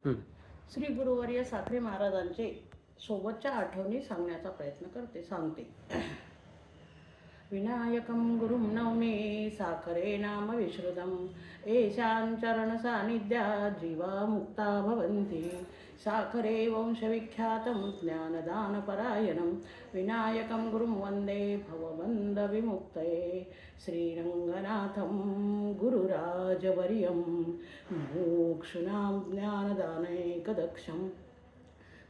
हं. श्री गुरुवर्य साखरे महाराजांचे सोबतच्या आठवणी सांगण्याचा प्रयत्न सांगते. विनायकं गुरुं नौमि साखरे नाम विश्रुतं येषां चरणसान्निध्यात् जीवा मुक्ता भवन्ति. साखरे वंशविख्यातं ज्ञानदानपरायणं विनायकं गुरुं वन्दे भवबन्धविमुक्तये. श्रीरङ्गनाथं गुरुराजवर्यं मुमुक्षूणां ज्ञानदानैकदक्षं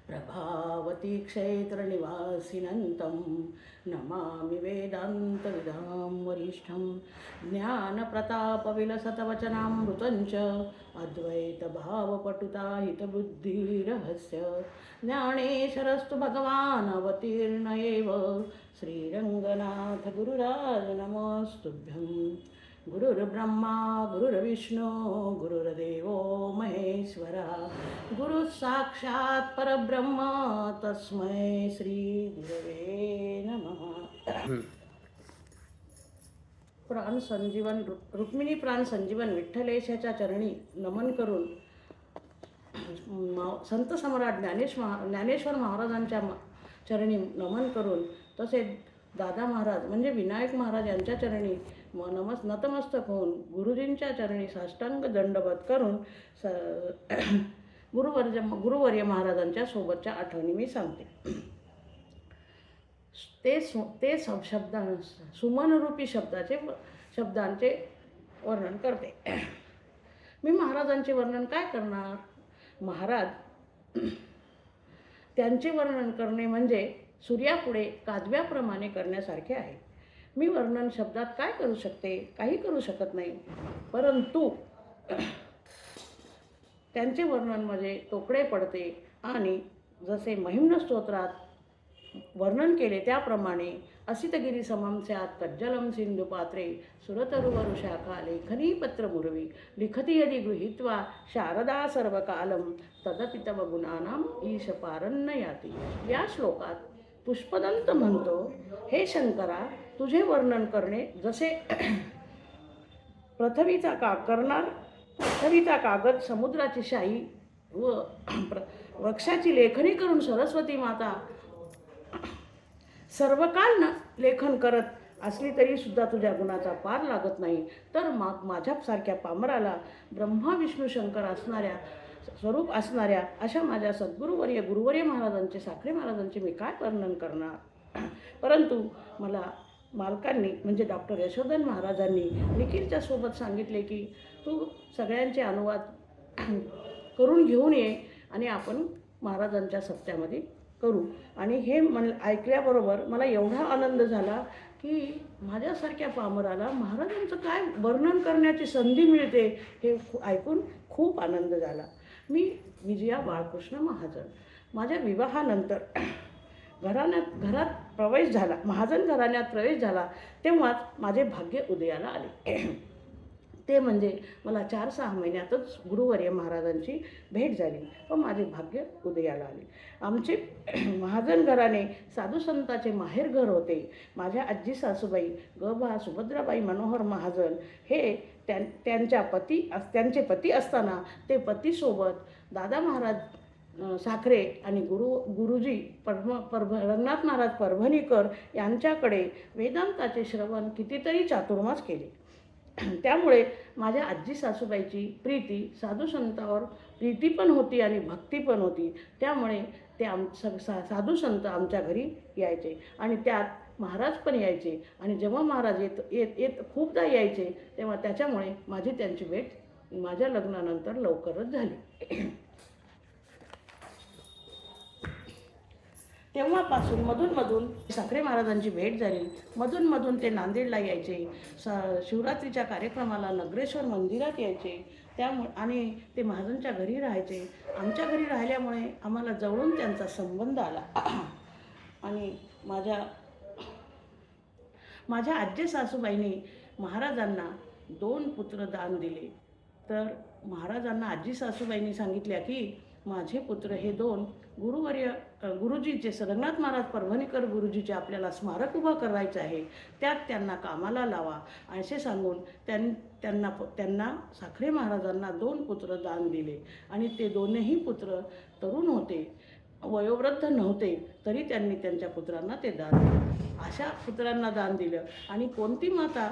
प्रभावती क्षेत्रनिवासिनन्तं नमामि वेदान्तविदां वरिष्ठं. ज्ञानप्रतापविलसतवचनामृतं च अद्वैतभावपटुताहितबुद्धिरहस्य ज्ञानेश्वरस्तु भगवान् अवतीर्ण एव. श्रीरङ्गनाथ गुरुराज नमस्तुभ्यं. गुरुर्ब्रह्मा गुरुर्विष्णू गुरुर्देवो महेश्वरा गुरुः साक्षात् परब्रह्म तस्मै श्री गुरवे नमः. प्राण संजीवन रुक्मिणी प्राण संजीवन विठ्ठलेशाच्या चरणी नमन करून संत सम्राट ज्ञानेश्वर महाराजांच्या चरणी नमन करून तसेच दादा महाराज म्हणजे विनायक महाराज यांच्या चरणी नतमस्तक होऊन गुरुजींच्या चरणी साष्टांग दंडवत करून गुरुवर्य महाराजांच्या सोबतच्या आठवणी मी सांगते. ते सुमनरूपी शब्दांचे वर्णन करते. मी महाराजांचे वर्णन काय करणार. महाराज त्यांचे वर्णन करणे म्हणजे सूर्यापुढे काजव्याप्रमाणे करण्यासारखे आहे. मी वर्णन शब्दात काय करू शकते. काही करू शकत नाही. परंतु त्यांचे वर्णन म्हणजे तोकडे पडते आणि जसे महिम्न स्तोत्रात वर्णन केले त्याप्रमाणे असितगिरी समं स्यात् कज्जलं सिंधुपात्रे सुरतरुवरुशाखा लेखनी पत्रमुरवी लिखति यदि गृहीत्वा शारदा सर्वकालं तदपि तव गुणानां ईश पारन्न याति. या श्लोकात पुष्पदंत म्हणतो, हे शंकरा, तुझे वर्णन करणे जसे पृथ्वीचा कागद समुद्राची शाई व वृक्षाची लेखणी करून सरस्वती माता सर्वकाल लेखन करत असली तरी सुद्धा तुझ्या गुणाचा पार लागत नाही. तर माझ्यासारख्या पामराला ब्रह्मा विष्णू शंकर स्वरूप असणाऱ्या अशा माझ्या गुरुवर्य महाराजांचे साखरे महाराजांचे मी काय वर्णन करणार. परंतु मला मालकांनी म्हणजे डॉक्टर यशोधन महाराजांनी निखिलच्या सोबत सांगितले की तू सगळ्यांचे अनुवाद करून घेऊन ये आणि आपण महाराजांच्या सप्त्यामध्ये करू. आणि हे ऐकल्याबरोबर मला एवढा आनंद झाला की माझ्यासारख्या पामराला महाराजांचं काय वर्णन करण्याची संधी मिळते हे ऐकून खूप आनंद झाला. मी विजया बाळकृष्ण महाजन. माझ्या विवाहानंतर घरात प्रवेश झाला, महाजन घराण्यात प्रवेश झाला तेव्हाच माझे भाग्य उदयाला आले. ते म्हणजे मला 4-6 महिन्यातच गुरुवर्य महाराजांची भेट झाली व माझे भाग्य उदयाला आले. आमचे महाजन घराणे साधुसंताचे माहेरघर होते. माझ्या आजी सासूबाई गबा सुभद्राबाई मनोहर महाजन हे त्यांचे पती असताना ते पतीसोबत दादा महाराज साखरे आणि गुरुजी रंगनाथ महाराज परभणीकर यांच्याकडे वेदांताचे श्रवण कितीतरी चातुर्मास केले. त्यामुळे माझ्या आजी सासूबाईची प्रीती साधुसंतावर प्रीती पण होती आणि भक्ती पण होती. त्यामुळे ते साधुसंत आमच्या घरी यायचे आणि त्यात महाराज पण यायचे आणि जेव्हा महाराज येत खूपदा यायचे तेव्हा त्याच्यामुळे माझी त्यांची भेट माझ्या लग्नानंतर लवकरच झाली. तेव्हापासून मधून साखरे महाराजांची भेट झाली. मधून ते नांदेडला यायचे. शिवरात्रीच्या कार्यक्रमाला नगरेश्वर मंदिरात यायचे. त्यामुळे आणि ते महाराजांच्या घरी राहायचे. आमच्या घरी राहिल्यामुळे आम्हाला जवळून त्यांचा संबंध आला. आणि माझ्या आजी सासूबाईंनी महाराजांना 2 पुत्र दान दिले. तर महाराजांना आजी सासूबाईंनी सांगितल्या की माझे पुत्र हे दोन गुरुजीचे रंगनाथ महाराज परभणीकर गुरुजीचे आपल्याला स्मारक उभं करायचं आहे, त्यात त्यांना कामाला लावा असे सांगून त्यांना साखरे महाराजांना 2 पुत्र दान दिले. आणि ते दोनही पुत्र तरुण होते, वयोवृद्ध नव्हते, तरी त्यांनी त्यांच्या पुत्रांना ते दान दिले. अशा पुत्रांना दान दिलं. आणि कोणती माता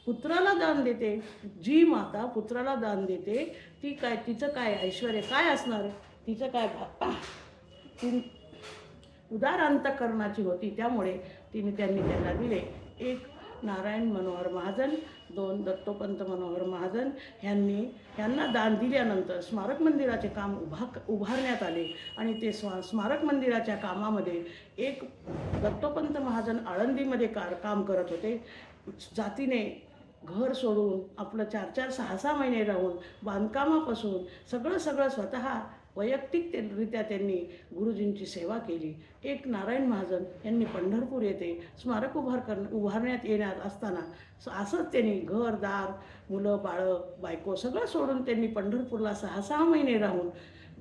पुत्राला दान देते, जी माता पुत्राला दान देते ती काय, तिचं काय ऐश्वर्य काय असणार, तिचं काय ती उदार अंतःकरणाची होती. त्यामुळे त्यांनी त्यांना दिले. 1 नारायण मनोहर महाजन, 2 दत्तोपंत मनोहर महाजन यांना दान दिल्यानंतर स्मारक मंदिराचे काम उभारण्यात आले. आणि ते स्मारक मंदिराच्या कामामध्ये 1 दत्तोपंत महाजन आळंदीमध्ये काम करत होते. जातीने घर सोडून आपलं 4-4, 6-6 महिने राहून बांधकामापासून सगळं स्वतः वैयक्तिकरित्या त्यांनी गुरुजींची सेवा केली. 1 नारायण महाजन यांनी पंढरपूर येथे स्मारक उभारण्यात येणार असताना असंच त्यांनी घरदार, मुलं बाळं, बायको सगळं सोडून त्यांनी पंढरपूरला 6-6 महिने राहून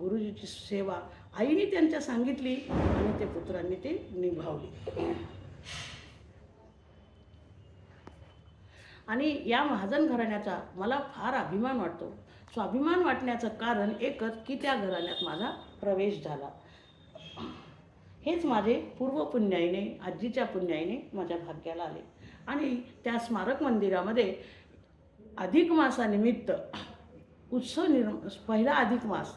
गुरुजीची सेवा आईने त्यांच्या सांगितली आणि ते पुत्रांनी ते निभावली. आणि या महाजन घराण्याचा मला फार अभिमान वाटतो. स्वाभिमान वाटण्याचं कारण एकच की त्या घराण्यात माझा प्रवेश झाला. हेच माझे पूर्वपुण्याईने, आजीच्या पुण्याईने माझ्या भाग्याला आले. आणि त्या स्मारक मंदिरामध्ये अधिक मासानिमित्त पहिला अधिक मास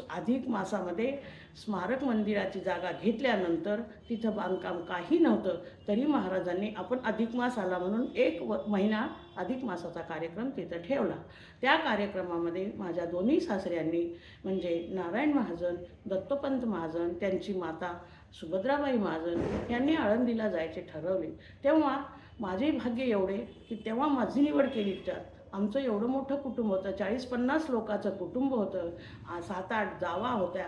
अधिक मासामध्ये स्मारक मंदिराची जागा घेतल्यानंतर तिथं बांधकाम काही नव्हतं, तरी महाराजांनी आपण अधिक मास आला म्हणून 1 महिना अधिक मासाचा कार्यक्रम तिथं ठेवला. त्या कार्यक्रमामध्ये माझ्या दोन्ही सासऱ्यांनी म्हणजे नारायण महाजन, दत्तोपंत महाजन, त्यांची माता सुभद्राबाई महाजन यांनी आळंदीला जायचे ठरवले. तेव्हा माझे भाग्य एवढे की तेव्हा माझी निवड केली. आमचं एवढं मोठं कुटुंब होतं, 40-50 लोकांचं कुटुंब होतं. 7-8 जावा होत्या,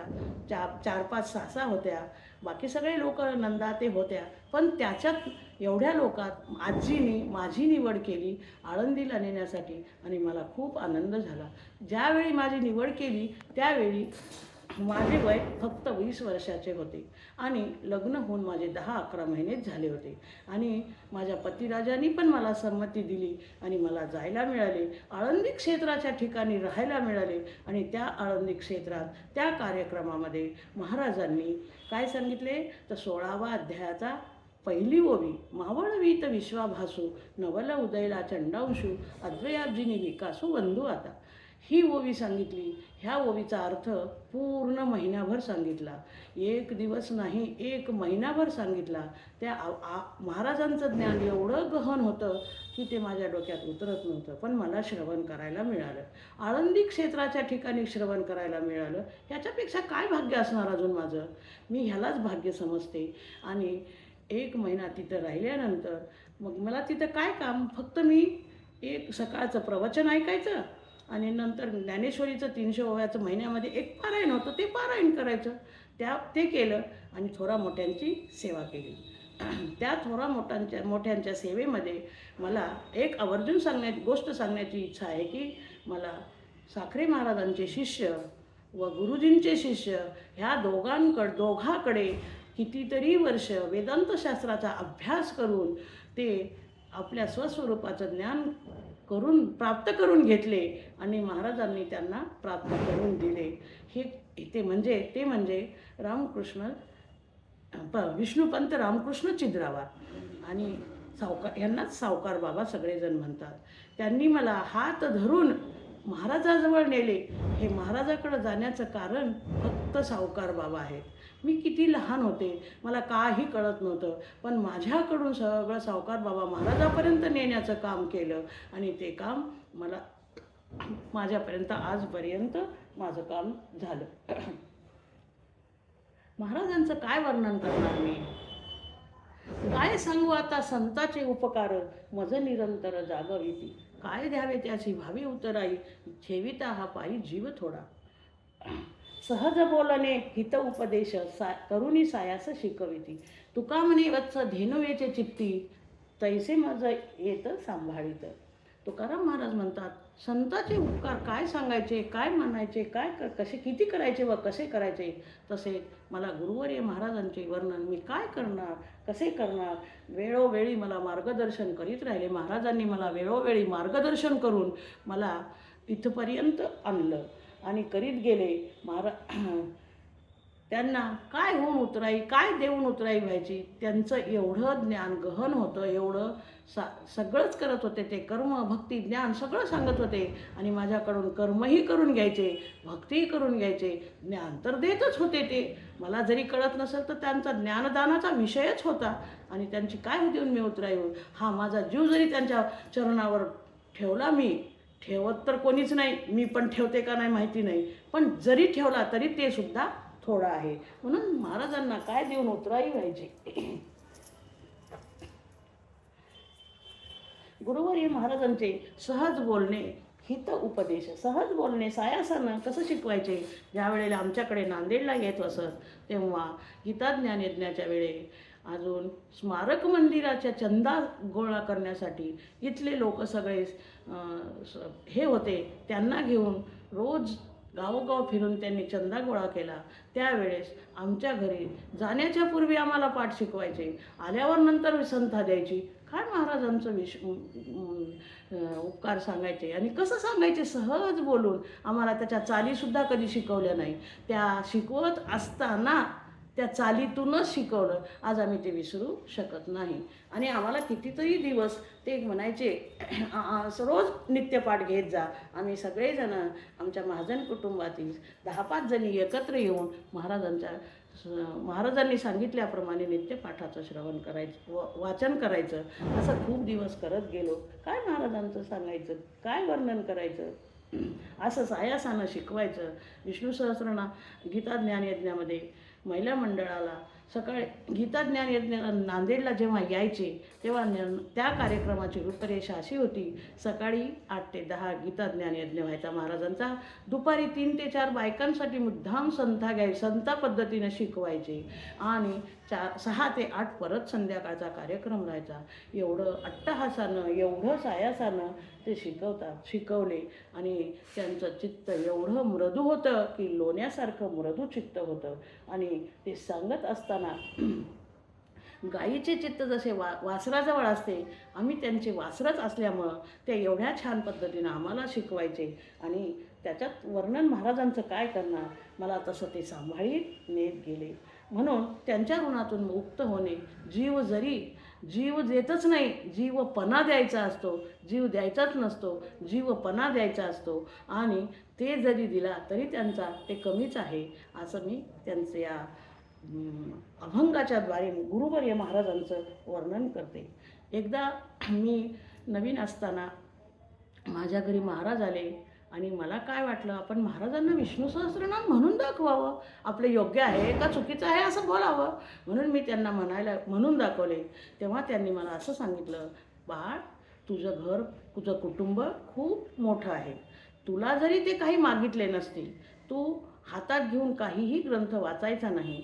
4-5 सासा होत्या, बाकी सगळे लोक नंदा ते होत्या. पण त्याच्यात एवढ्या लोकात आजीने माझी निवड केली आळंदीला नेण्यासाठी आणि मला खूप आनंद झाला. ज्यावेळी माझी निवड केली त्यावेळी माझे वय फक्त 20 वर्षाचे होते आणि लग्न होऊन माझे 10-11 महिनेच झाले होते. आणि माझ्या पतिराजांनी पण मला संमती दिली आणि मला जायला मिळाले, आळंदी क्षेत्राच्या ठिकाणी राहायला मिळाले. आणि त्या आळंदी क्षेत्रात त्या कार्यक्रमामध्ये महाराजांनी काय सांगितले तर 16व्या अध्यायाचा पहिली ओवी, मावळवीत विश्वाभासू नवल उदयला चंडांशू अद्वयाब्जिनी विकासू बंधू आता. ही ओवी सांगितली. ह्या ओवीचा अर्थ पूर्ण महिनाभर सांगितला, 1 दिवस नाही 1 महिनाभर सांगितला. त्या महाराजांचं ज्ञान एवढं गहन होतं की ते माझ्या डोक्यात उतरत नव्हतं, पण मला श्रवण करायला मिळालं. आळंदी क्षेत्राच्या ठिकाणी श्रवण करायला मिळालं. ह्याच्यापेक्षा काय भाग्य असणार अजून माझं, मी ह्यालाच भाग्य समजते. आणि 1 महिना तिथं राहिल्यानंतर मग मला तिथं काय काम, फक्त मी एक सकाळचं प्रवचन ऐकायचं आणि नंतर ज्ञानेश्वरीचं 300 ओव्याचं महिन्यामध्ये 1 पारायण होतं, ते पारायण करायचं. ते केलं आणि थोरा मोठ्यांची सेवा केली. त्या थोरा मोठ्यांच्या सेवेमध्ये मला एक आवर्जून गोष्ट सांगण्याची इच्छा आहे की मला साखरे महाराजांचे शिष्य व गुरुजींचे शिष्य ह्या दोघाकडे कितीतरी वर्ष वेदांतशास्त्राचा अभ्यास करून ते आपल्या स्वस्वरूपाचं ज्ञान प्राप्त करून घेतले आणि महाराजांनी त्यांना प्राप्त करून दिले. ते म्हणजे विष्णुपंत रामकृष्ण चिद्रावार आणि यांनाच सावकार बाबा सगळेजण म्हणतात. त्यांनी मला हात धरून महाराजाजवळ नेले. हे महाराजाकडे जाण्याचं कारण फक्त सावकार बाबा आहेत. मी किती लहान होते, मला काही कळत नव्हतं, पण माझ्याकडून सगळं सावकार बाबा महाराजापर्यंत नेण्याचं काम केलं आणि ते काम मला माझ्यापर्यंत आजपर्यंत माझं काम झालं. महाराजांचं काय वर्णन करणार मी, काय सांगू आता संताचे उपकार मज निरंतर जागविती. काय द्यावे त्याची भावी उतराई ठेविता हा पायी जीव थोडा. सहज बोलणे हित उपदेश करुणी सायास शिकविती. तुका म्हणे वत्स धेनुवेचे चित्ती तैसे मज येत सांभाळीत. तुकाराम महाराज म्हणतात, संताचे उपकार काय सांगायचे, काय म्हणायचे, कसे किती करायचे व कसे करायचे. तसे मला गुरुवर्य महाराजांचे वर्णन मी काय करणार, कसे करणार. वेळोवेळी मला मार्गदर्शन करीत राहिले. महाराजांनी मला वेळोवेळी मार्गदर्शन करून मला इथपर्यंत आणलं आणि करीत गेले. त्यांना काय होऊन उतराई, काय देऊन उतराई व्हायची. त्यांचं एवढं ज्ञान गहन होतं, एवढं सगळंच करत होते ते. कर्म, भक्ती, ज्ञान सगळं सांगत होते आणि माझ्याकडून कर्मही करून घ्यायचे, भक्तीही करून घ्यायचे, ज्ञान तर देतच होते ते. मला जरी कळत नसेल तर त्यांचा ज्ञानदानाचा विषयच होता आणि त्यांची काय देऊन मी उतराई होईल. हा माझा जीव जरी त्यांच्या चरणावर ठेवला, मी ठेवत तर कोणीच नाही, मी पण ठेवते का नाही माहिती नाही, पण जरी ठेवला तरी ते सुद्धा थोडा आहे. म्हणून महाराजांना काय देऊन उतराई व्हायची. गुरुवर्य महाराजांचे सहज बोलणे, हित उपदेश, सहज बोलणे सायासानं कसं शिकवायचे. ज्या वेळेला आमच्याकडे नांदेडला येत असत तेव्हा गीताज्ञान यज्ञाच्या वेळे अजून स्मारक मंदिराच्या चंदा गोळा करण्यासाठी इथले लोक सगळे हे होते. त्यांना घेऊन रोज गावोगाव फिरून त्यांनी चंदा गोळा केला. त्यावेळेस आमच्या घरी जाण्याच्या पूर्वी आम्हाला पाठ शिकवायचे, आल्यावर नंतर संथा द्यायची. काय महाराजांचं उपकार सांगायचे आणि कसं सांगायचे, सहज बोलून. आम्हाला त्याच्या चालीसुद्धा कधी शिकवल्या नाही. त्या शिकवत असताना त्या चालीतूनच शिकवलं. आज आम्ही ते विसरू शकत नाही. आणि आम्हाला कितीतरी दिवस ते म्हणायचे, रोज नित्यपाठ घेत जा. आम्ही सगळेजणं आमच्या महाजन कुटुंबातील 10-5 जणी एकत्र येऊन महाराजांनी सांगितल्याप्रमाणे नित्यपाठाचं श्रवण करायचं, वाचन करायचं. असं खूप दिवस करत गेलो. काय महाराजांचं सांगायचं, काय वर्णन करायचं, असं सायासानं शिकवायचं. विष्णू सहस्रनाम गीता ज्ञान यज्ञामध्ये महिला मंडळाला सकाळी गीता ज्ञान यज्ञाला नांदेडला जेव्हा यायचे तेव्हा त्या कार्यक्रमाची रूपरेषा अशी होती. सकाळी 8 ते 10 गीता ज्ञान यज्ञ व्हायचा महाराजांचा. दुपारी 3 ते 4 बायकांसाठी मुद्दाम संता पद्धतीनं शिकवायचे आणि 6 ते 8 परत संध्याकाळचा कार्यक्रम राहायचा. एवढं अट्टहासानं, एवढं सायासानं ते शिकवले आणि त्यांचं चित्त एवढं मृदू होतं की लोण्यासारखं मृदू चित्त होतं. आणि ते सांगत असताना गायीचे चित्त जसे वासराजवळ असते, आम्ही त्यांचे वासरच असल्यामुळं ते एवढ्या छान पद्धतीनं आम्हाला शिकवायचे. आणि त्याच्यात वर्णन महाराजांचं काय करणार, मला तसं ते सांभाळीत नेत गेले. म्हणून त्यांच्या ऋणातून मुक्त होणे, जीव देतच नाही, जीवपणा द्यायचा असतो. जीव द्यायचाच नसतो, जीवपणा द्यायचा असतो. आणि ते जरी दिला तरी त्यांचा ते कमीच आहे, असं मी त्यांचं या अभंगाच्या द्वारे गुरुवर्य महाराजांचं वर्णन करते. एकदा मी नवीन असताना माझ्या घरी महाराज आले आणि मला काय वाटलं, आपण महाराजांना विष्णू सहस्रनाम म्हणून दाखवावं, आपलं योग्य आहे का चुकीचं आहे असं बोलावं. म्हणून मी त्यांना म्हणून दाखवले. तेव्हा त्यांनी मला असं सांगितलं, बाळ, तुझं घर, तुझं कुटुंब खूप मोठं आहे. तुला जरी ते काही मागितले नसतील, तू हातात घेऊन काहीही ग्रंथ वाचायचा नाही.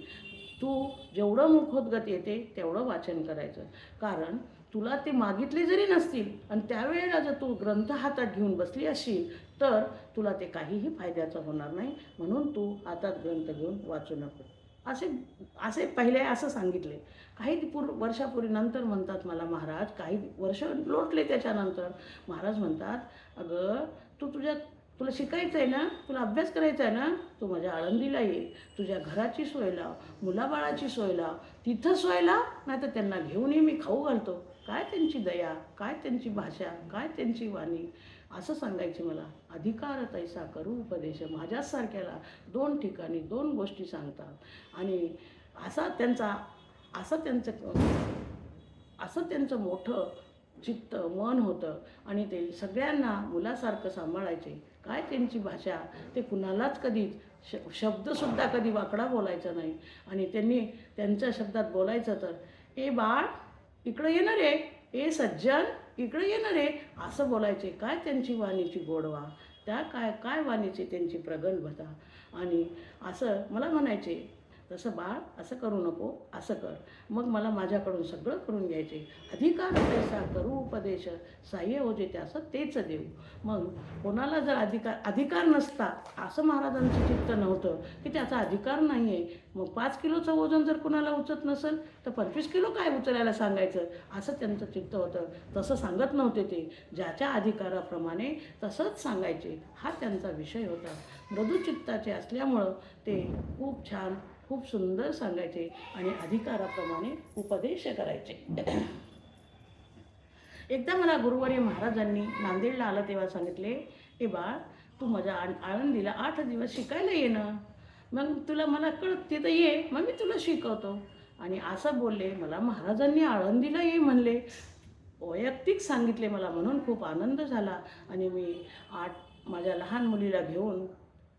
तू जेवढं मुखोद्गत येते तेवढं वाचन करायचं. कारण तुला ते मागितले जरी नसतील आणि त्यावेळेला जर तू ग्रंथ हातात घेऊन बसली असशील तर तुला ते काहीही फायद्याचं होणार नाही. म्हणून तू हातात ग्रंथ घेऊन वाचू नको, असे पहिले असं सांगितले. काही वर्षापूर्वी नंतर म्हणतात मला महाराज, काही वर्ष लोटले त्याच्यानंतर महाराज म्हणतात, अगं तुला शिकायचं आहे ना, तुला अभ्यास करायचा आहे ना, तू माझ्या आळंदीला ये, तुझ्या घराची सोय लाव, मुलाबाळाची सोय लाव, तिथं सोय लाव, नाही तर त्यांना घेऊन ये, मी खाऊ घालतो. काय त्यांची दया, काय त्यांची भाषा, काय त्यांची वाणी, असं सांगायचे मला. अधिकार तैसा करू उपदेश, माझ्यासारख्याला 2 ठिकाणी 2 गोष्टी सांगतात. आणि असं त्यांचं मोठं चित्त, मन होतं आणि ते सगळ्यांना मुलासारखं सांभाळायचे. काय त्यांची भाषा, ते कुणालाच कधी शब्दसुद्धा कधी वाकडा बोलायचा नाही. आणि त्यांनी त्यांच्या शब्दात बोलायचं तर, ए बाळ इकडं येणार रे, ए सज्जन इकडं येणार रे, असं बोलायचे. काय त्यांची वाणीची गोडवा, त्या काय वाणीची त्यांची प्रगल्भता. आणि असं मला म्हणायचे, तसं बाळ असं करू नको, असं कर. मग मला माझ्याकडून सगळं करून घ्यायचे. अधिकार पैसा करू उपदेश, साह्य होते त्याचं तेच देऊ. मग कोणाला जर अधिकार नसता, असं महाराजांचं चित्त नव्हतं की त्याचा अधिकार नाही आहे. मग 5 किलोचं वजन जर कुणाला उचलत नसेल तर 25 किलो काय उचलायला सांगायचं, असं त्यांचं चित्त होतं. तसं सांगत नव्हते ते, ज्याच्या अधिकाराप्रमाणे तसंच सांगायचे, हा त्यांचा विषय होता. मृदुचित्ताचे असल्यामुळं ते खूप छान, खूप सुंदर सांगायचे आणि अधिकाराप्रमाणे उपदेश करायचे. एकदा मला गुरुवर्य महाराजांनी नांदेडला आलं तेव्हा सांगितले, ए बाळ, तू माझ्या आळंदीला 8 दिवस शिकायला ये ना. मग तुला मला कळत तिथं ये, मग मी तुला शिकवतो. आणि असं बोलले. मला महाराजांनी आळंदीला ये म्हणले, वैयक्तिक सांगितले मला, म्हणून खूप आनंद झाला. आणि मी माझ्या लहान मुलीला घेऊन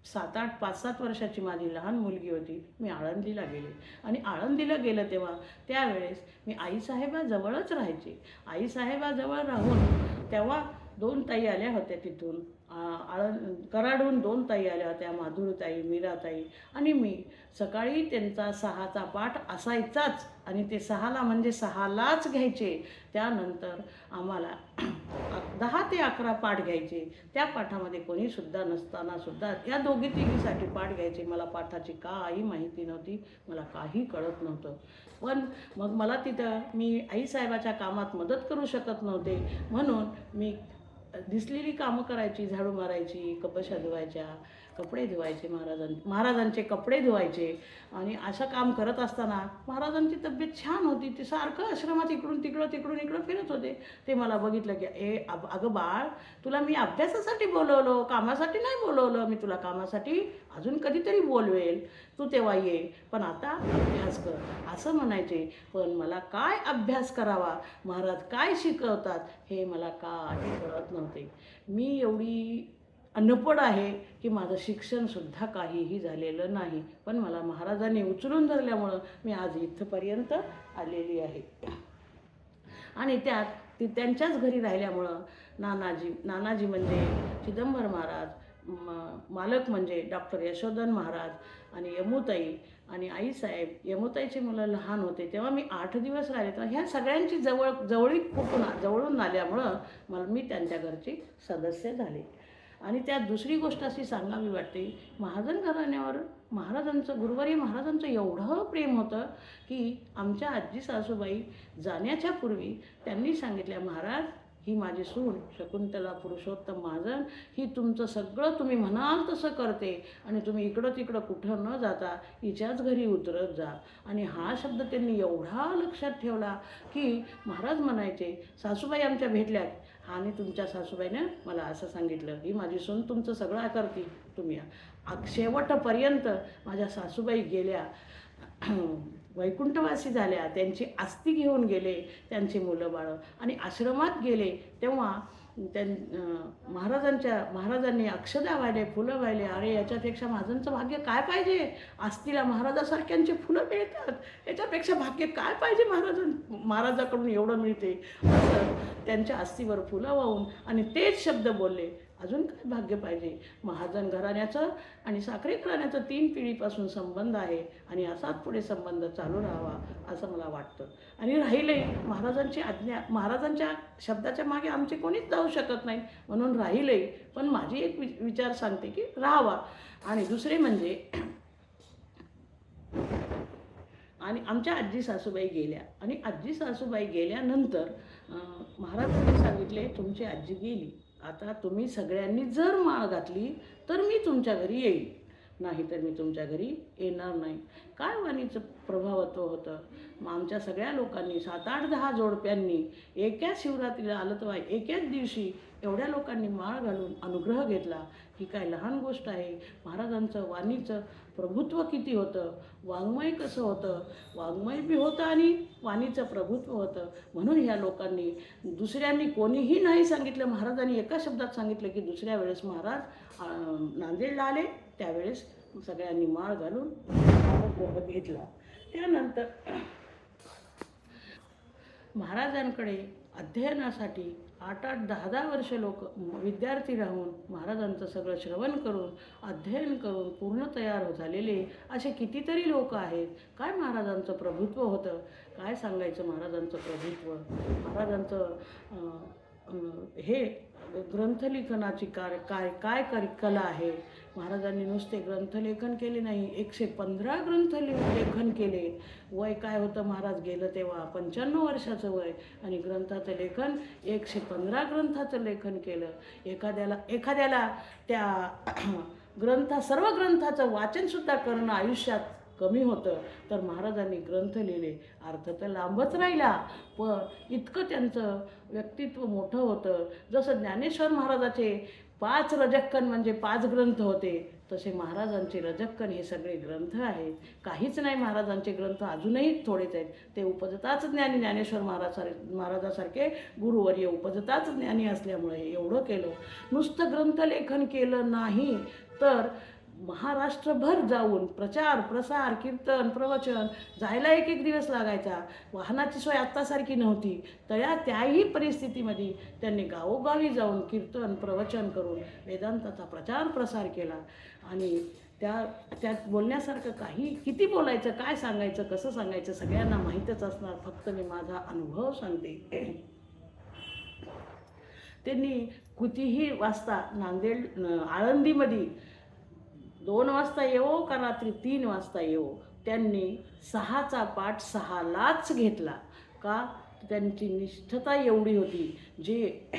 7-8 5-7 वर्षाची माझी लहान मुलगी होती, मी आळंदीला गेले. आणि आळंदीला गेलं तेव्हा त्यावेळेस मी आईसाहेबाजवळच राहायचे. आईसाहेबाजवळ राहून तेव्हा 2 ताई आल्या होत्या तिथून, कराडहून 2 ताई आल्या होत्या, माधुरीताई, मीराताई. आणि मी सकाळी त्यांचा 6चा पाठ असायचाच आणि ते 6ला म्हणजे 6लाच घ्यायचे. त्यानंतर आम्हाला 10 ते 11 पाठ घ्यायचे. त्या पाठामध्ये कोणीसुद्धा नसतानासुद्धा या दोघी तिघीसाठी पाठ घ्यायचे. मला पाठाची काही माहिती नव्हती, मला काही कळत नव्हतं. पण मग मला तिथं मी आईसाहेबाच्या कामात मदत करू शकत नव्हते, म्हणून मी दिसलेली कामं करायची, झाडू मारायची, कपशा धुवायच्या, कपडे धुवायचे, महाराजांचे कपडे धुवायचे. आणि असं काम करत असताना महाराजांची तब्येत छान होती. ते सारखं आश्रमात इकडून तिकडं फिरत होते. ते मला बघितलं की अगं बाळ, तुला मी अभ्यासासाठी बोलवलं, कामासाठी नाही बोलवलं. मी तुला कामासाठी अजून कधीतरी बोलवेल, तू तेव्हा ये, पण आता अभ्यास कर, असं म्हणायचे. पण मला काय अभ्यास करावा, महाराज काय शिकवतात हे मला काही कळत नव्हते. मी एवढी अनपढ आहे की माझं शिक्षणसुद्धा काहीही झालेलं नाही. पण मला महाराजांनी उचलून धरल्यामुळं मी आज इथपर्यंत आलेली आहे. आणि त्यात त्यांच्याच घरी राहिल्यामुळं नानाजी म्हणजे चिदंबर महाराज, मालक म्हणजे डॉक्टर यशोधन महाराज आणि यमुताई आणि आईसाहेब. यमुताईची मुलं लहान होते तेव्हा मी 8 दिवस राहिले. तर ह्या सगळ्यांची जवळून आल्यामुळं मी त्यांच्या घरची सदस्य झाले. आणि त्यात दुसरी गोष्ट अशी सांगावी वाटते, महाजन घराण्यावर गुरुवारी महाराजांचं एवढं प्रेम होतं की आमच्या आजी सासूबाई जाण्याच्या पूर्वी त्यांनी सांगितल्या, महाराज, ही माझी सून शकुंतला पुरुषोत्तम महाजन, ही तुमचं सगळं तुम्ही म्हणाल तसं करते आणि तुम्ही इकडं तिकडं कुठं न जाता हिच्याच घरी उतरत जा. आणि हा शब्द त्यांनी एवढा लक्षात ठेवला की महाराज म्हणायचे, सासूबाई आमच्या भेटल्यात आणि तुमच्या सासूबाईनं मला असं सांगितलं, ही माझी सून तुमचं सगळं करते, तुम्ही शेवटपर्यंत. माझ्या सासूबाई गेल्या, वैकुंठवासी झाल्या, त्यांची अस्थी घेऊन गेले त्यांची मुलं बाळं. आणि आश्रमात गेले तेव्हा महाराजांनी अक्षदा वाहिले, फुलं वाहिले. अरे, याच्यापेक्षा महाराजांचं भाग्य काय पाहिजे, अस्थीला महाराजासारख्यांचे फुलं मिळतात, याच्यापेक्षा भाग्य काय पाहिजे, महाराजाकडून एवढं मिळते. असं त्यांच्या अस्थीवर फुलं वाहून आणि तेच शब्द बोलले, अजून काय भाग्य पाहिजे. महाजन घराण्याचं आणि साखरे घराण्याचं 3 पिढीपासून संबंध आहे आणि असाच पुढे संबंध चालू राहावा असं मला वाटतं. आणि राहिले महाराजांची आज्ञा, महाराजांच्या शब्दाच्या मागे आमचे कोणीच जाऊ शकत नाही, म्हणून राहिले. पण माझी एक विचार सांगते की राहावा. आणि दुसरे म्हणजे आमच्या आजी सासूबाई गेल्या आणि आजी सासूबाई गेल्यानंतर महाराजांनी सांगितले, तुमची आजी गेली, आता तुम्ही सगळ्यांनी जर माळ घातली तर मी तुमच्या घरी येईल, नाही तर मी तुमच्या घरी येणार नाही. काय वाणीचं प्रभावत्व होतं. मग आमच्या सगळ्या लोकांनी 7-8-10 जोडप्यांनी एका शिवरात्रीला आलं तेव्हा एकाच दिवशी एवढ्या लोकांनी माळ घालून अनुग्रह घेतला. ही काय लहान गोष्ट आहे. महाराजांचं वाणीचं प्रभुत्व किती होतं, वाङ्मय कसं होतं, वाङ्मय बी होतं आणि वाणीचं प्रभुत्व होतं. म्हणून ह्या लोकांनी, दुसऱ्यांनी कोणीही नाही सांगितलं, महाराजांनी एका शब्दात सांगितलं की दुसऱ्या वेळेस महाराज नांदेडला आले त्यावेळेस सगळ्यांनी माळ घालून अनुग्रह घेतला. त्यानंतर महाराजांकडे अध्ययनासाठी 8-8, 10-10 वर्ष लोक विद्यार्थी राहून महाराजांचं सगळं श्रवण करून अध्ययन करून पूर्ण तयार झालेले असे कितीतरी लोक आहेत. काय महाराजांचं प्रभुत्व होतं, काय सांगायचं महाराजांचं प्रभुत्व. महाराजांचं हे ग्रंथलेखनाची काय कला आहे. महाराजांनी नुसते ग्रंथलेखन केले नाही, 115 लेखन केले. वय काय होतं, महाराज गेलं तेव्हा 95 वर्षाचं वय, आणि ग्रंथाचं लेखन 115 ग्रंथाचं लेखन केलं. एखाद्याला त्या सर्व ग्रंथाचं वाचनसुद्धा करणं आयुष्यात कमी होतं, तर महाराजांनी ग्रंथ लिहिले. अर्थ तर लांबच राहिला, पण इतकं त्यांचं व्यक्तित्व मोठं होतं. जसं ज्ञानेश्वर महाराजाचे 5 रजक्कन म्हणजे 5 ग्रंथ होते, तसे महाराजांचे रजक्कन हे सगळे ग्रंथ आहेत. काहीच नाही, महाराजांचे ग्रंथ अजूनही थोडेच आहेत. ते उपजताच ज्ञानी, ज्ञानेश्वर महाराजासारखे गुरुवर्य उपजताच ज्ञानी असल्यामुळे एवढं केलं. नुसतं ग्रंथलेखन केलं नाही, तर महाराष्ट्रभर जाऊन प्रचार प्रसार कीर्तन प्रवचन जायला 1-1 दिवस लागायचा. वाहनाची सोय आत्तासारखी नव्हती, त्याही परिस्थितीमध्ये त्यांनी गावोगावी जाऊन कीर्तन प्रवचन करून वेदांताचा प्रचार प्रसार केला. आणि त्यात बोलण्यासारखं किती बोलायचं, काय सांगायचं, कसं सांगायचं सगळ्यांना माहीतच असणार. फक्त मी माझा अनुभव सांगते. त्यांनी कितीही वाजता आळंदीमध्ये 2 वाजता येवो का रात्री 3 वाजता येवो, त्यांनी 6चा पाठ 6लाच घेतला. का? त्यांची निष्ठता एवढी होती. जे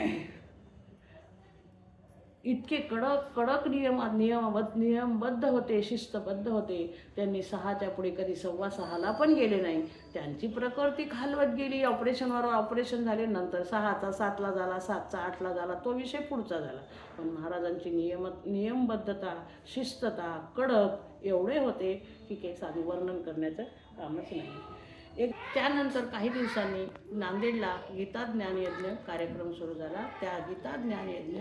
इतके कडक नियमबद्ध होते, शिस्तबद्ध होते. त्यांनी 6च्या पुढे कधी 6:15ला पण गेले नाही. त्यांची प्रकृती खालवत गेली, ऑपरेशन झाले. नंतर 6चा 7ला झाला, 7चा 8ला झाला, तो विषय पुढचा झाला. पण महाराजांची नियमबद्धता, शिस्तता, कडक एवढे होते की काही साधं वर्णन करण्याचं कामच नाही. त्यानंतर काही दिवसांनी नांदेडला गीता ज्ञानयज्ञ कार्यक्रम सुरू झाला. त्या गीता ज्ञानयज्ञ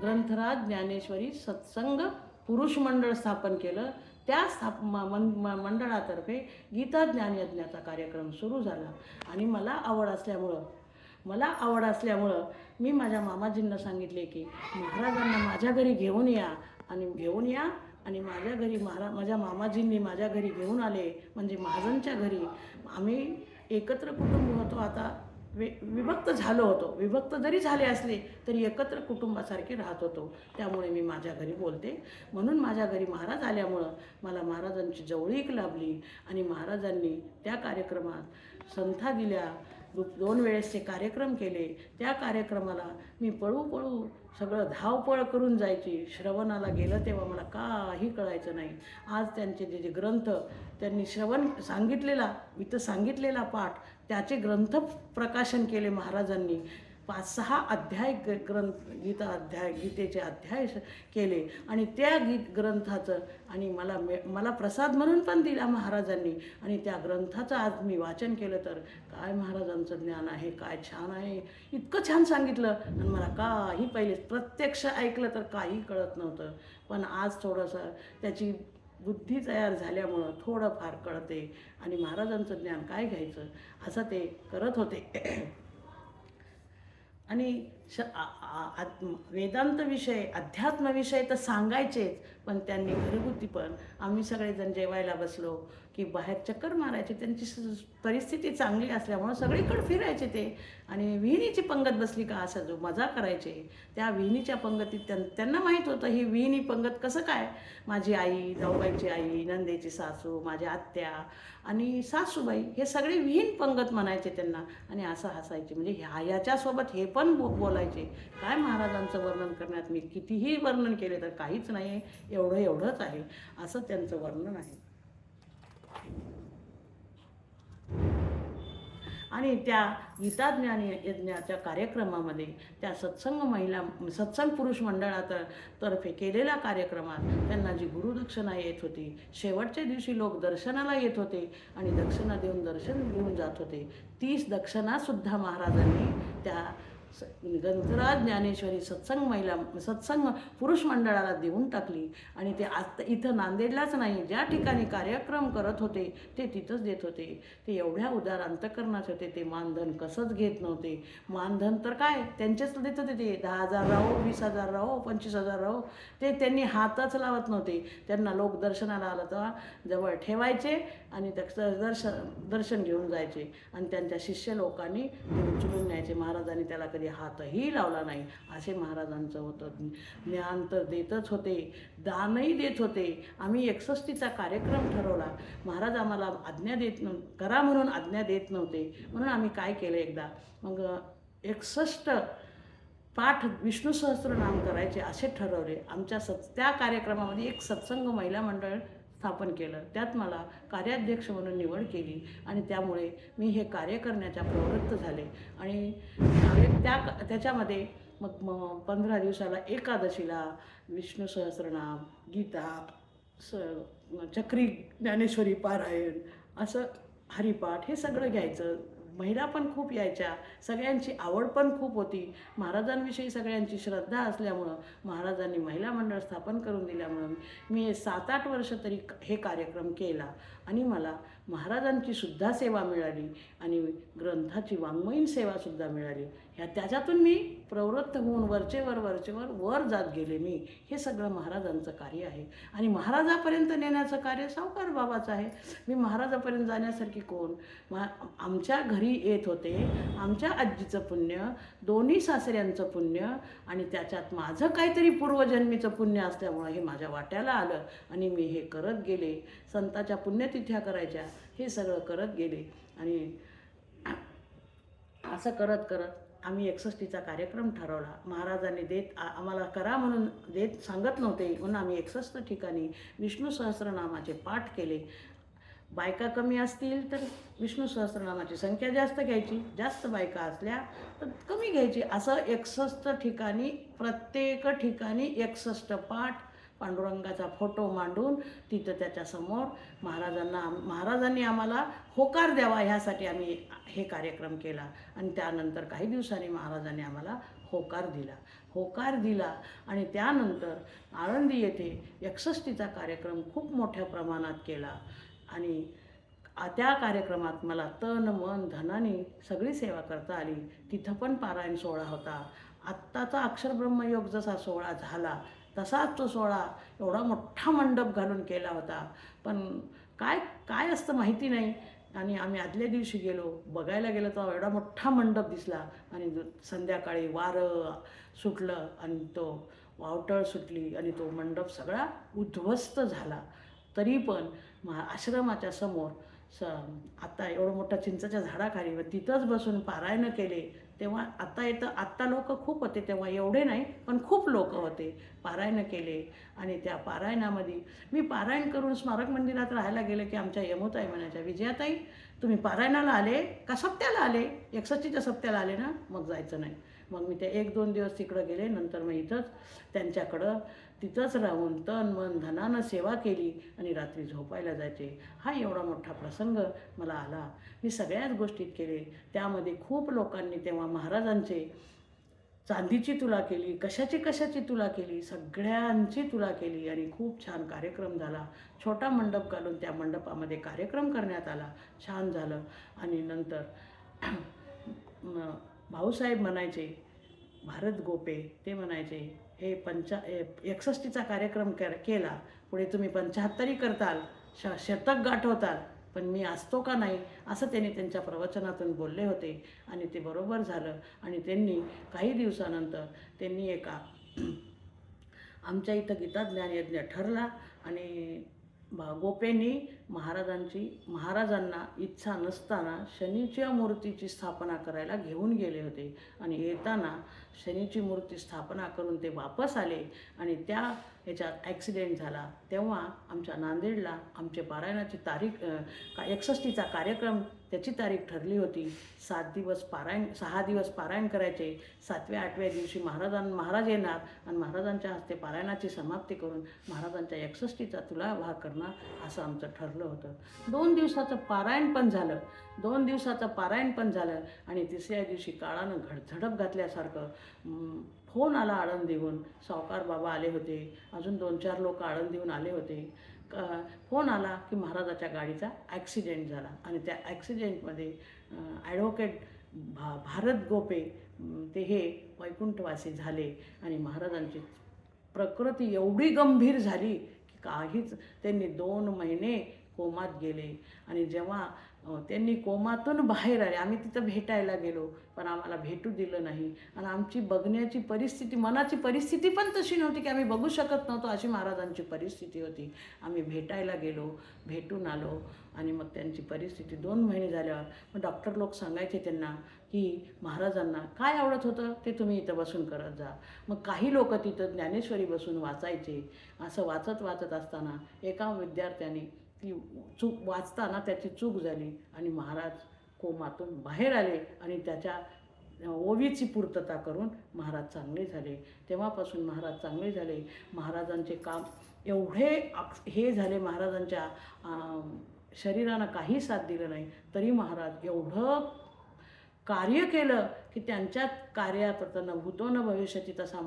ग्रंथराज ज्ञानेश्वरी सत्संग पुरुष मंडळ स्थापन केलं. त्या मंडळातर्फे गीता ज्ञानयज्ञाचा कार्यक्रम सुरू झाला. आणि मला आवड असल्यामुळं मी माझ्या मामाजींना सांगितले की महाराजांना माझ्या घरी घेऊन या. आणि माझ्या घरी माझ्या मामाजींनी माझ्या घरी घेऊन आले. म्हणजे महाजनच्या घरी आम्ही एकत्र कुटुंब होतो. आता विभक्त झालो होतो. विभक्त जरी झाले असले तरी एकत्र कुटुंबासारखे राहत होतो. त्यामुळे मी माझ्या घरी बोलते. म्हणून माझ्या घरी महाराज आल्यामुळं मला महाराजांची जवळीक लाभली. आणि महाराजांनी त्या कार्यक्रमात संथा दिल्या. 2 वेळेसचे कार्यक्रम केले. त्या कार्यक्रमाला मी पळू सगळं धावपळ करून जायची. श्रवणाला गेलं तेव्हा मला काही कळायचं नाही. आज त्यांचे जे ग्रंथ त्यांनी सांगितलेला पाठ त्याचे ग्रंथ प्रकाशन केले महाराजांनी. 5-6 अध्याय गीतेचे अध्याय केले. आणि त्या ग्रंथाचं आणि मला प्रसाद म्हणून पण दिला महाराजांनी. आणि त्या ग्रंथाचं आज मी वाचन केलं तर काय महाराजांचं ज्ञान आहे, काय छान आहे. इतकं छान सांगितलं. आणि मला काही पहिले प्रत्यक्ष ऐकलं तर काही कळत नव्हतं. पण आज थोडंसं त्याची बुद्धी तयार झाल्यामुळं थोडंफार कळते. आणि महाराजांचं ज्ञान काय घ्यायचं असं ते करत होते. आणि वेदांत विषय, अध्यात्म विषय तर सांगायचेच, पण त्यांनी घरगुती पण आम्ही सगळेजण जेवायला बसलो की बाहेर चक्कर मारायचे. त्यांची परिस्थिती चांगली असल्यामुळं सगळीकडे फिरायचे ते. आणि विहिणीची पंगत बसली का असं जो मजा करायचे. त्या विहिणीच्या पंगतीत त्यांना माहीत होतं ही विहिणी पंगत कसं काय. माझी आई, जाऊबाईची आई, नंदेची सासू, माझ्या आत्या आणि सासूबाई हे सगळे विहीन पंगत म्हणायचे त्यांना. आणि असं हसायचे. म्हणजे ह्याच्यासोबत हे पण बोलायचे. काय महाराजांचं वर्णन करण्यात मी कितीही वर्णन केले तर काहीच नाही, एवढंच आहे असं त्यांचं वर्णन आहे. आणि त्या गीता ज्ञान यज्ञाच्या कार्यक्रमामध्ये त्या सत्संग पुरुष मंडळातर्फे केलेल्या कार्यक्रमात त्यांना जी गुरुदक्षिणा येत होती, शेवटच्या दिवशी लोक दर्शनाला येत होते आणि दक्षिणा देऊन दर्शन घेऊन जात होते. 30 दक्षिणासुद्धा महाराजांनी त्या ग्रंथराज ज्ञानेश्वरी सत्संग पुरुष मंडळाला देऊन टाकली. आणि ते आता इथं नांदेडलाच नाही, ज्या ठिकाणी कार्यक्रम करत होते ते तिथंच देत होते. ते एवढ्या उदार अंतकरणाचे होते. ते मानधन कसंच घेत नव्हते. मानधन तर काय त्यांचेच देत होते. ते 10,000 राहो, 20,000 राहो, 25,000 राहो, ते त्यांनी हातच लावत नव्हते. त्यांना लोक दर्शनाला आलं तर जवळ ठेवायचे आणि त्याचं दर्शन घेऊन जायचे. आणि त्यांच्या शिष्य लोकांनी ते उचलून न्यायचे. महाराजांनी त्याला कधी हातही लावला नाही. असे महाराजांचं होतं. ज्ञान तर देतच होते, दानही देत होते. आम्ही 61चा कार्यक्रम ठरवला. महाराज आम्हाला आज्ञा देत करा म्हणून आज्ञा देत नव्हते. म्हणून आम्ही काय केलं, एकदा मग 61 पाठ विष्णू सहस्त्रनाम करायचे असे ठरवले. आमच्या त्या कार्यक्रमामध्ये एक सत्संग महिला मंडळ स्थापन केलं. त्यात मला कार्याध्यक्ष म्हणून निवड केली आणि त्यामुळे मी हे कार्य करण्याच्या प्रवृत्त झाले. आणि त्याच्यामध्ये मग 15 दिवसाला एकादशीला विष्णू सहस्त्रनाम, गीता, चक्री ज्ञानेश्वरी पारायण, असं हरिपाठ हे सगळं घ्यायचं. महिला पण खूप यायच्या. सगळ्यांची आवड पण खूप होती. महाराजांविषयी सगळ्यांची श्रद्धा असल्यामुळं महाराजांनी महिला मंडळ स्थापन करून दिल्यामुळं मी 7-8 वर्ष तरी हे कार्यक्रम केला. आणि मला महाराजांची सुद्धा सेवा मिळाली आणि ग्रंथाची वाङ्मयीन सेवासुद्धा मिळाली. त्याच्यातून मी प्रवृत्त होऊन वर जात गेले. मी हे सगळं महाराजांचं कार्य आहे. आणि महाराजापर्यंत नेण्याचं कार्य सावकार बाबाचं आहे. मी महाराजापर्यंत जाण्यासारखी कोण? आमच्या घरी येत होते. आमच्या आजीचं पुण्य, दोन्ही सासऱ्यांचं पुण्य आणि त्याच्यात माझं काहीतरी पूर्वजन्मीचं पुण्य असल्यामुळं हे माझ्या वाट्याला आलं आणि मी हे करत गेले. संतांच्या पुण्यतिथ्या करायच्या, हे सगळं करत गेले. आणि असं करत करत आम्ही 61चा कार्यक्रम ठरवला. महाराजांनी आम्हाला करा म्हणून सांगत नव्हते, म्हणून आम्ही 61 ठिकाणी विष्णू सहस्त्रनामाचे पाठ केले. बायका कमी असतील तर विष्णू सहस्त्रनामाची संख्या जास्त घ्यायची, जास्त बायका असल्या तर कमी घ्यायची. असं 61 ठिकाणी, प्रत्येक ठिकाणी 61 पाठ, पांडुरंगाचा फोटो मांडून तिथं त्याच्यासमोर महाराजांनी आम्हाला होकार द्यावा ह्यासाठी आम्ही हे कार्यक्रम केला. आणि त्यानंतर काही दिवसांनी महाराजांनी आम्हाला होकार दिला आणि त्यानंतर आळंदी येथे 61चा कार्यक्रम खूप मोठ्या प्रमाणात केला. आणि त्या कार्यक्रमात मला तन मन धनाने सगळी सेवा करता आली. तिथं पण पारायण सोहळा होता. आत्ताचा अक्षरब्रह्मयोग जसा सोहळा झाला तसाच तो सोहळा एवढा मोठा मंडप घालून केला होता. पण काय असतं माहिती नाही. आणि आम्ही आदल्या दिवशी बघायला गेलो तर एवढा मोठा मंडप दिसला. आणि संध्याकाळी वारं सुटलं आणि तो वावटळ सुटली आणि तो मंडप सगळा उद्ध्वस्त झाला. तरी पण आश्रमाच्या समोर आता एवढं मोठ्या चिंचाच्या झाडाखाली तिथंच बसून पारायण केले. तेव्हा आत्ता लोक खूप होते, तेव्हा एवढे नाही पण खूप लोक होते. पारायण केले आणि त्या पारायणामध्ये मी पारायण करून स्मारक मंदिरात राहायला गेले की आमच्या यमोताई म्हणायच्या, विजयाताई तुम्ही पारायणाला आले का सप्त्याला आले? 61च्या सप्त्याला आले ना, मग जायचं नाही. मग मी ते 1-2 दिवस तिकडं गेले. नंतर मग तिथंच राहून तन मन धनानं सेवा केली आणि रात्री झोपायला जायचे. हा एवढा मोठा प्रसंग मला आला. मी सगळ्याच गोष्टीत केले. त्यामध्ये खूप लोकांनी तेव्हा महाराजांचे चांदीची तुला केली, कशाची तुला केली, सगळ्यांची तुला केली आणि खूप छान कार्यक्रम झाला. छोटा मंडप घालून त्या मंडपामध्ये कार्यक्रम करण्यात आला. छान झालं. आणि नंतर भाऊसाहेब म्हणायचे, भारत गोपे ते म्हणायचे, हे 61चा कार्यक्रम केला, पुढे तुम्ही 75ही करताल, शतक गाठवताल, पण मी असतो का नाही, असं त्यांनी त्यांच्या प्रवचनातून बोलले होते. आणि ते बरोबर झालं. आणि त्यांनी काही दिवसानंतर आमच्या इथं गीता ज्ञानयज्ञ ठरला आणि गोपेंनी महाराजांना इच्छा नसताना शनीच्या मूर्तीची स्थापना करायला घेऊन गेले होते. आणि येताना शनीची मूर्ती स्थापना करून ते वापस आले आणि ह्याच्यात ॲक्सिडेंट झाला. तेव्हा आमच्या नांदेडला आमचे पारायणाची तारीख 61चा कार्यक्रम त्याची तारीख ठरली होती. 6 दिवस पारायण करायचे. 7व्या-8व्या दिवशी महाराज येणार आणि महाराजांच्या हस्ते पारायणाची समाप्ती करून महाराजांच्या 61चा तुला भाग करणार असं आमचं ठरलं ठरलं होतं. 2 दिवसाचं पारायण पण झालं. 2 दिवसाचं पारायण पण झालं आणि तिसऱ्या दिवशी काळानं झडप घातल्यासारखं फोन आला आळंदीहून. सावकार बाबा आले होते, अजून 2-4 लोक आळंदीहून आले होते. फोन आला की महाराजाच्या गाडीचा ॲक्सिडेंट झाला आणि त्या ॲक्सिडेंटमध्ये ॲडव्होकेट भारत गोपे ते हे वैकुंठवासी झाले आणि महाराजांची प्रकृती एवढी गंभीर झाली की काहीच, त्यांनी 2 महिने कोमात गेले आणि जेव्हा त्यांनी कोमातून बाहेर आले, आम्ही तिथं भेटायला गेलो पण आम्हाला भेटू दिलं नाही आणि आमची बघण्याची परिस्थिती, मनाची परिस्थिती पण तशी नव्हती की आम्ही बघू शकत नव्हतो, अशी महाराजांची परिस्थिती होती. आम्ही भेटायला गेलो, भेटून आलो आणि मग त्यांची परिस्थिती 2 महिने झाल्यावर मग डॉक्टर लोक सांगायचे त्यांना की महाराजांना काय आवडत होतं ते तुम्ही इथं बसून करत जा. मग काही लोक तिथं ज्ञानेश्वरी बसून वाचायचे. असं वाचत वाचत असताना एका विद्यार्थ्याने ती चूक वाचताना त्याची चूक झाली आणि महाराज कोमातून बाहेर आले आणि त्याच्या ओवीची पूर्तता करून महाराज चांगले झाले. तेव्हापासून महाराज चांगले झाले. महाराजांचे काम एवढे हे झाले, महाराजांच्या शरीरानं काही साथ दिलं नाही तरी महाराज एवढं कार्य केलं की त्यांच्या कार्यात न भूतो न भविष्यती तसा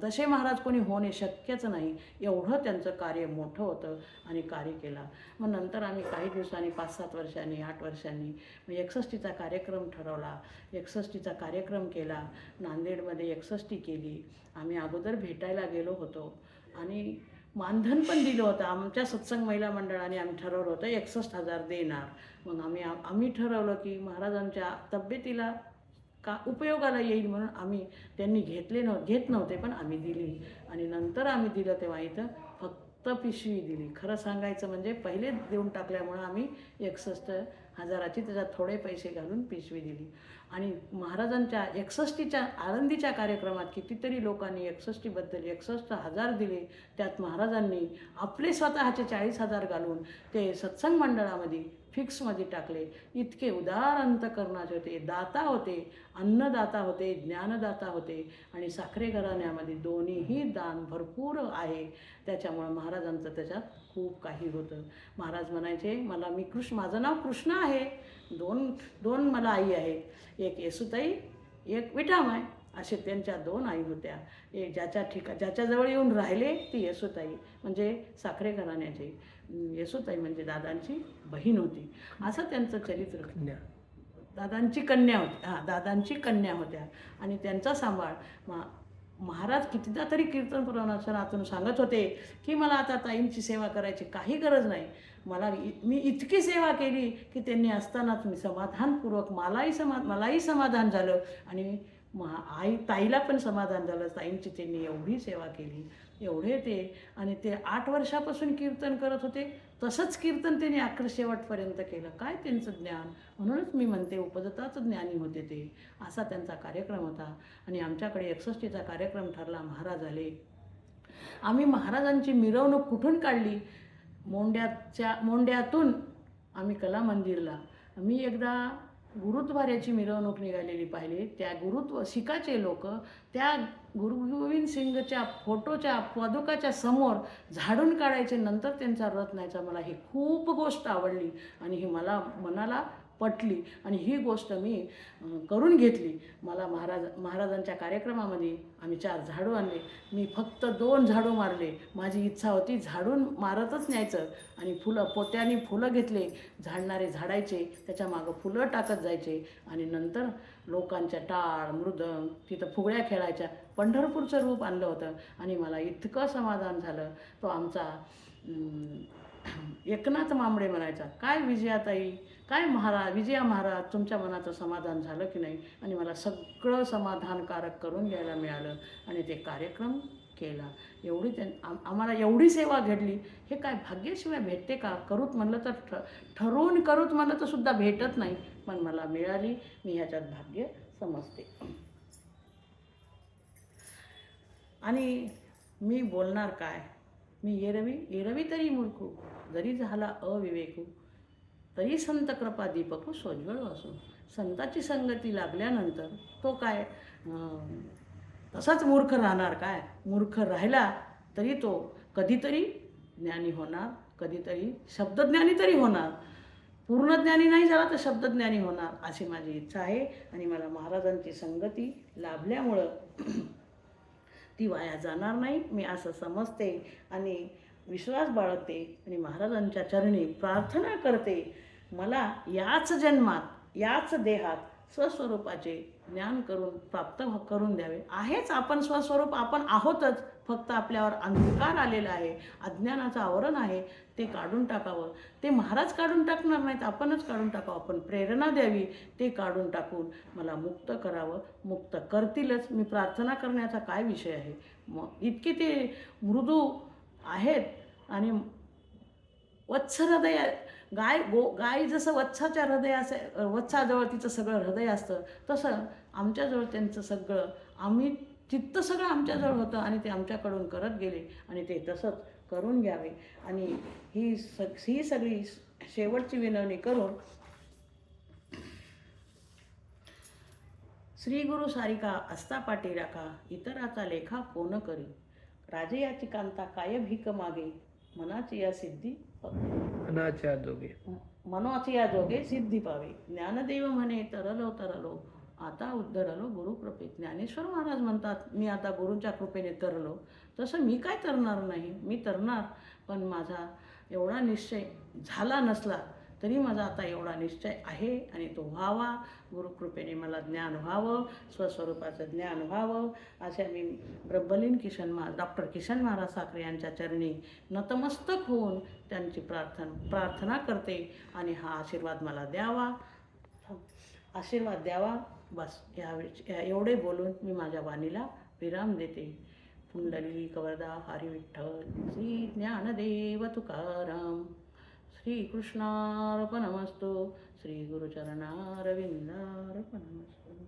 तसे महाराज कोणी होणे शक्यच नाही, एवढं त्यांचं कार्य मोठं होतं आणि कार्य केला. मग नंतर आम्ही काही दिवसांनी 5-7 वर्षांनी 8 वर्षांनी मग 61चा कार्यक्रम ठरवला. 61चा कार्यक्रम केला. नांदेडमध्ये 61 केली. आम्ही अगोदर भेटायला गेलो होतो आणि मानधन पण दिलं होतं. आमच्या सत्संग महिला मंडळाने आम्ही ठरवलं होतं 61,000 देणार. मग आम्ही ठरवलं की महाराजांच्या तब्येतीला का उपयोगाला येईल म्हणून त्यांनी घेत नव्हते पण आम्ही दिली आणि नंतर आम्ही दिलं तेव्हा इथं फक्त पिशवी दिली. खरं सांगायचं म्हणजे पहिले देऊन टाकल्यामुळं आम्ही 61,000ची त्याच्यात थोडे पैसे घालून पिशवी दिली आणि महाराजांच्या 61च्या आळंदीच्या कार्यक्रमात कितीतरी लोकांनी 61बद्दल 61,000 दिले. त्यात महाराजांनी आपले स्वतःचे 40,000 घालून ते सत्संग मंडळामध्ये फिक्समध्ये टाकले. इतके उदार अंतकरणाचे होते, दाता होते, अन्नदाता होते, ज्ञानदाता होते आणि साखरे घराण्यामध्ये दोन्हीही दान भरपूर आहे. त्याच्यामुळं महाराजांचं त्याच्यात खूप काही होतं. महाराज म्हणायचे माझं नाव कृष्ण आहे. दोन मला आई आहेत, एक येसुताई, एक विठामाय, असे त्यांच्या 2 आई होत्या. एक ज्याच्याजवळ येऊन राहिले ती येसुताई म्हणजे साखरे घराण्याची. येसुताई म्हणजे दादांची बहीण होती. असं त्यांचं चरित्र. दादांची कन्या होती. दादांची कन्या होत्या आणि त्यांचा सांभाळ महाराज कितीदा तरी कीर्तन प्रवचनातून सांगत होते की मला आता ताईंची सेवा करायची काही गरज नाही. मी इतकी सेवा केली की त्यांनी असतानाच मी समाधानपूर्वक मलाही समाधान झालं आणि ताईला पण समाधान झालं. ताईंची त्यांनी एवढी सेवा केली, एवढे ते 8 वर्षापासून कीर्तन करत होते. तसंच कीर्तन त्यांनी अखेर शेवटपर्यंत केलं. काय त्यांचं ज्ञान, म्हणूनच मी म्हणते उपजताच ज्ञानी होते ते. असा त्यांचा कार्यक्रम होता आणि आमच्याकडे 61चा कार्यक्रम ठरला. महाराज आले. आम्ही महाराजांची मिरवणूक कुठून काढली? मोंड्यातून आम्ही कला मंदिरला. मी एकदा गुरुद्वाऱ्याची मिरवणूक निघालेली पाहिली. त्या शिखाचे लोक त्या गुरु गोविंद सिंगच्या फोटोच्या पादुकाच्या समोर झाडून काढायचे, नंतर त्यांचा रथ न्यायचा. मला ही खूप गोष्ट आवडली आणि ही मला मनाला पटली आणि ही गोष्ट मी करून घेतली. मला महाराजांच्या कार्यक्रमामध्ये आम्ही 4 झाडू आणले. मी फक्त 2 झाडू मारले. माझी इच्छा होती झाडून मारतच न्यायचं आणि पोत्याने फुलं घेतले. झाडणारे झाडायचे, त्याच्या मागं फुलं टाकत जायचे आणि नंतर लोकांच्या टाळ मृदंग तिथं फुगड्या खेळायच्या. पंढरपूरचं रूप आणलं होतं आणि मला इतकं समाधान झालं. तो आमचा एकनाथ मांबडे म्हणायचा, काय विजयाताई, काय विजया महाराज, तुमच्या मनाचं समाधान झालं की नाही? आणि मला सगळं समाधानकारक करून घ्यायला मिळालं आणि ते कार्यक्रम केला. आम्हाला एवढी सेवा घडली. हे काय भाग्याशिवाय भेटते का? करूत म्हणलं तर ठरवून करूत म्हणलं तर सुद्धा भेटत नाही, पण मला मिळाली. मी ह्याच्यात भाग्य समजते. आणि मी बोलणार काय? मी एरवी तरी मूर्खू, जरी झाला अविवेकू, तरी संत कृपा दीपकू सोज्वळ असो. संताची संगती लागल्यानंतर तो काय तसाच मूर्ख राहणार काय? मूर्ख राहिला तरी तो कधीतरी ज्ञानी होणार कधीतरी शब्दज्ञानी तरी होणार. पूर्ण ज्ञानी नाही झाला तर शब्दज्ञानी होणार अशी माझी इच्छा आहे. आणि मला महाराजांची संगती लाभल्यामुळं ती वाया जाणार नाही मी असं समजते आणि विश्वास बाळगते आणि महाराजांच्या चरणी प्रार्थना करते. मला याच जन्मात याच देहात स्वस्वरूपाचे ज्ञान प्राप्त करून द्यावे. आहेच आपण स्वस्वरूप, आपण आहोतच, फक्त आपल्यावर अंधकार आलेला आहे, अज्ञानाचं आवरण आहे, ते काढून टाकावं. ते महाराज काढून टाकणार नाहीत, आपणच काढून टाकावं. आपण प्रेरणा द्यावी, ते काढून टाकून मला मुक्त करावं. मुक्त करतीलच. मी प्रार्थना करण्याचा काय विषय आहे. मग इतके ते मृदू आहेत आणि वत्स हृदय. गाय जसं वत्साच्या वत्साजवळ तिचं सगळं हृदय असतं, तसं आमच्याजवळ त्यांचं सगळं चित्त सगळं आमच्याजवळ होतं आणि ते आमच्याकडून करत गेले आणि ते तसंच करून घ्यावे. आणि ही सगळी शेवटची विनवणी करून श्री गुरु सारिका असता पाठी राखा, इतराचा लेखा कोण करी. राजयाची कांता काय भीक मागे, मनाची या जोगे सिद्धी पावे. ज्ञानदेव म्हणे तरलो तरलो, आता उद्धरलो गुरुकृपेत. ज्ञानेश्वर महाराज म्हणतात मी आता गुरूंच्या कृपेने तरलो. तसं मी काय तरणार नाही, मी तरणार, पण माझा एवढा निश्चय झाला नसला तरी माझा आता एवढा निश्चय आहे आणि तो व्हावा. गुरुकृपेने मला ज्ञान व्हावं, स्वस्वरूपाचं ज्ञान व्हावं, अशा मी ब्रह्मलीन डॉक्टर किशन महाराज साखरे यांच्या चरणी नतमस्तक होऊन त्यांची प्रार्थना करते आणि हा आशीर्वाद मला द्यावा, आशीर्वाद द्यावा. बस एवढे बोलून मी माझ्या वाणीला विराम देते. पुंडलिक वरदा हरी विठ्ठल. श्री ज्ञानदेव तुकाराम. श्री कृष्णार्पणमस्तु. श्री गुरुचरणारविंदार्पणमस्तु.